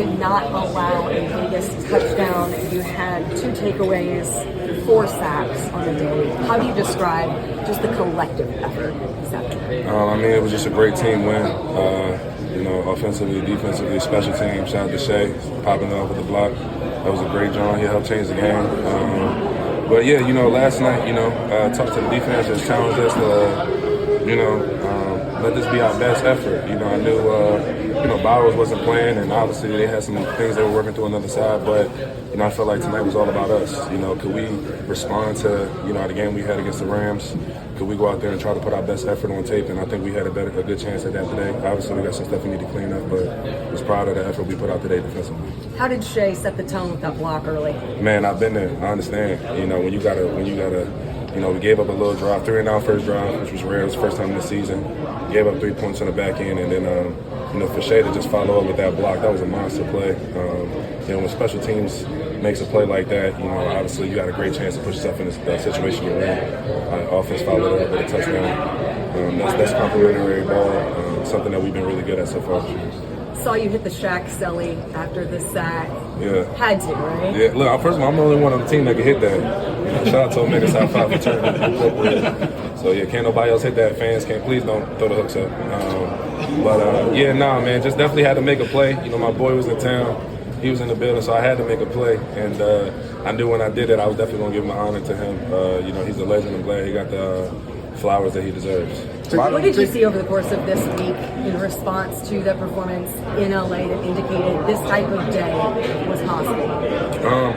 did not allow a Vegas touchdown. You had 2 takeaways, 4 sacks on the day. How do you describe just the collective effort this afternoon? I mean, it was just a great team win. Offensively, defensively, special teams. Shout out to Shea, popping up with the block. That was a great job. He helped change the game. But yeah, last night, talked to the defense, just challenged us to, let this be our best effort. I knew, Bowers wasn't playing, and obviously they had some things they were working through on the other side. But, I felt like tonight was all about us. Could we respond to, the game we had against the Rams? Could we go out there and try to put our best effort on tape? And I think we had a good chance at that today. Obviously, we got some stuff we need to clean up, but I was proud of the effort we put out today defensively. How did Shea set the tone with that block early? Man, I've been there. I understand. When you gotta, we gave up a little drive, 3-and-out first drive, which was rare. It was the first time this season. Gave up 3 points on the back end, and then, for Shea to just follow up with that block, that was a monster play. When special teams makes a play like that, obviously you got a great chance to put yourself in a situation to win. Offense followed up with a touchdown. That's complimentary ball, something that we've been really good at so far. Saw you hit the Shaq Selly after the sack. Yeah. Had to, right? Yeah, look, first of all, I'm the only one on the team that can hit that. Shout out to Omega South 5 for turning it. So, yeah, can't nobody else hit that. Fans can't, please don't throw the hooks up. Man, just definitely had to make a play. My boy was in town. He was in the building, so I had to make a play. And I knew when I did it, I was definitely going to give my honor to him. He's a legend. I'm glad he got the flowers that he deserves. What did you see over the course of this week in response to that performance in LA that indicated this type of day was possible?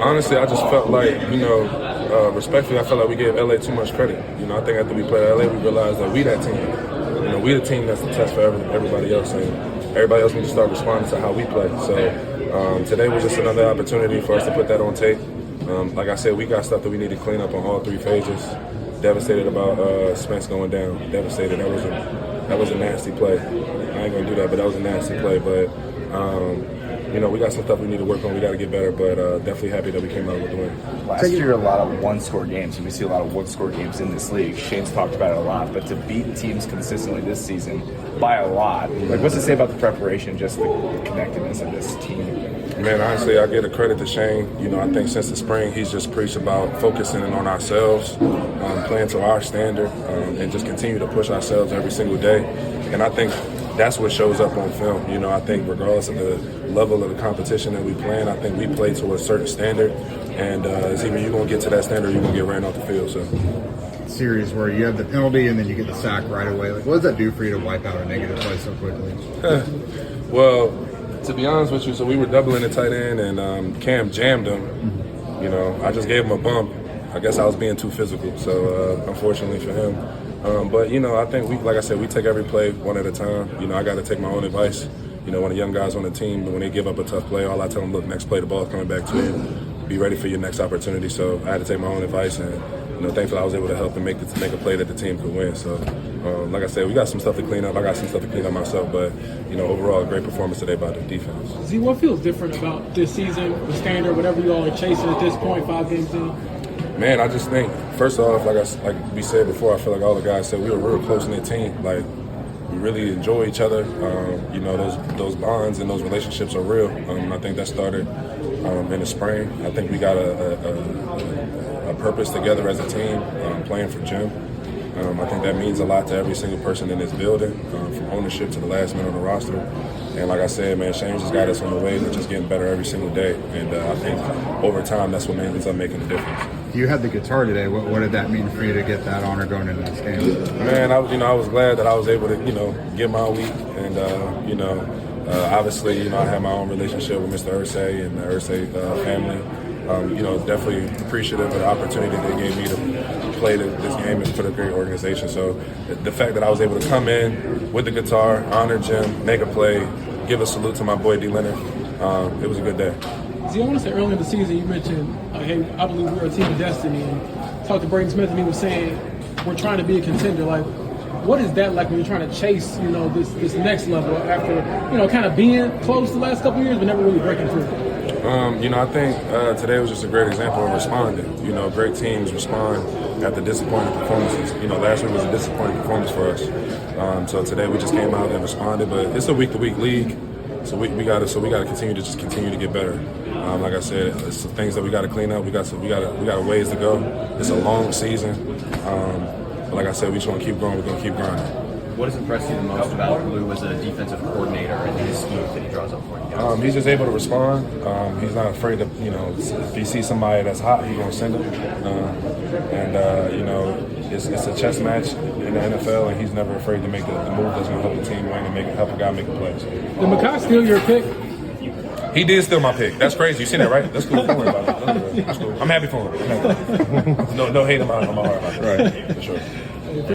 Honestly, I just felt like, respectfully, I felt like we gave LA too much credit. I think after we played LA, we realized that we that team. We the team that's the test for everybody else, and everybody else needs to start responding to how we play. So today was just another opportunity for us to put that on tape. Like I said, we got stuff that we need to clean up on all 3 phases. Devastated about Spence going down. Devastated. That was a nasty play. I ain't gonna do that, but that was a nasty play. But we got some stuff we need to work on. We got to get better, but definitely happy that we came out with the win. Last year, a lot of one-score games, and we see a lot of one-score games in this league. Shane's talked about it a lot, but to beat teams consistently this season by a lot, what's to say about the preparation, just the connectedness of this team? Man, honestly, I give the credit to Shane. I think since the spring, he's just preached about focusing on ourselves, playing to our standard, and just continue to push ourselves every single day. And I think that's what shows up on film. I think regardless of the level of the competition that we play in, I think we play to a certain standard. And it's either you're going to get to that standard or you're going to get ran off the field. So. Series where you have the penalty and then you get the sack right away. What does that do for you to wipe out a negative play so quickly? Well, to be honest with you, so we were doubling the tight end and Cam jammed him. I just gave him a bump. I guess I was being too physical, so unfortunately for him. But I think like I said, we take every play one at a time. I got to take my own advice. When the young guys on the team, when they give up a tough play, all I tell them, look, next play, the ball's coming back to you. Be ready for your next opportunity. So I had to take my own advice, and thankfully I was able to help and make a play that the team could win. So, like I said, we got some stuff to clean up. I got some stuff to clean up myself, but overall, a great performance today by the defense. Z, what feels different about this season, the standard, whatever you all are chasing at this point, 5 games in? Man, I just think, first off, like we said before, I feel like all the guys said we were a real close-knit team. Like, we really enjoy each other. Those bonds and those relationships are real. I think that started in the spring. I think we got a purpose together as a team, playing for Jim. I think that means a lot to every single person in this building, from ownership to the last man on the roster. And like I said, man, Shane just got us on the way to just getting better every single day. And I think over time, that's what ends up making the difference. You had the guitar today. What did that mean for you to get that honor going into this game? Man, I was glad that I was able to, get my week. And, obviously, I had my own relationship with Mr. Irsay and the Irsay family. Definitely appreciative of the opportunity they gave me to play this game and put a great organization. So the fact that I was able to come in with the guitar, honor Jim, make a play, give a salute to my boy D. Leonard, it was a good day. See, I want to say earlier in the season you mentioned, hey, I believe we're a team of destiny, and talked to Braden Smith and he was saying we're trying to be a contender. Like, what is that like when you're trying to chase, this next level after, kind of being close the last couple of years but never really breaking through? I think today was just a great example of responding. Great teams respond after disappointing performances. Last week was a disappointing performance for us. So today we just came out and responded. But it's a week-to-week league. So we got to continue to get better. Like I said, it's some things that we got to clean up. We got a ways to go. It's a long season, but like I said, we just want to keep going. We're going to keep grinding. What has impressed you the most about Lou as a defensive coordinator and his scheme that he draws up for you guys? He's just able to respond. He's not afraid to, if he sees somebody that's hot, he's going to send him. It's a chess match in the NFL, and he's never afraid to make the move that's going to help the team win and help a guy make the plays. Did Makai steal your pick? He did steal my pick. That's crazy. You seen that, right? That's cool. Don't worry about it. That's cool. I'm happy for him. No hate in my heart about that. Right. For sure.